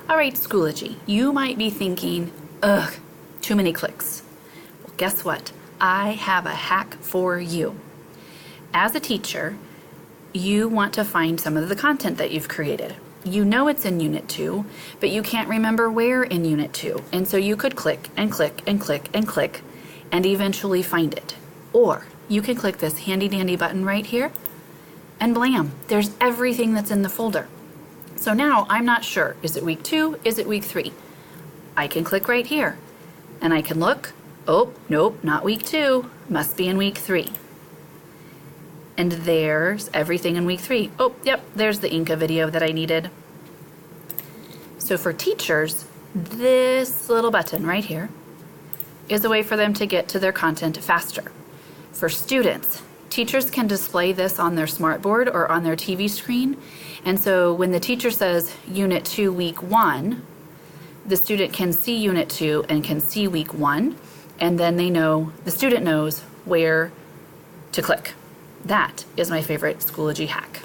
All right, Schoology, you might be thinking, ugh, too many clicks. Well, guess what? I have a hack for you. As a teacher, you want to find some of the content that you've created. You know it's in Unit 2, but you can't remember where in Unit 2. And so you could click and click and click and click and eventually find it. Or you can click this handy dandy button right here and blam, there's everything that's in the folder. So now I'm not sure, is it week 2? Is it week 3? I can click right here and I can look, oh, nope, not week 2, must be in week 3. And there's everything in week 3. Oh, yep, there's the Inca video that I needed. So for teachers, this little button right here is a way for them to get to their content faster. For students, teachers can display this on their smartboard or on their TV screen. And so when the teacher says Unit 2, Week 1, the student can see Unit 2 and can see Week 1, and then they know, the student knows where to click. That is my favorite Schoology hack.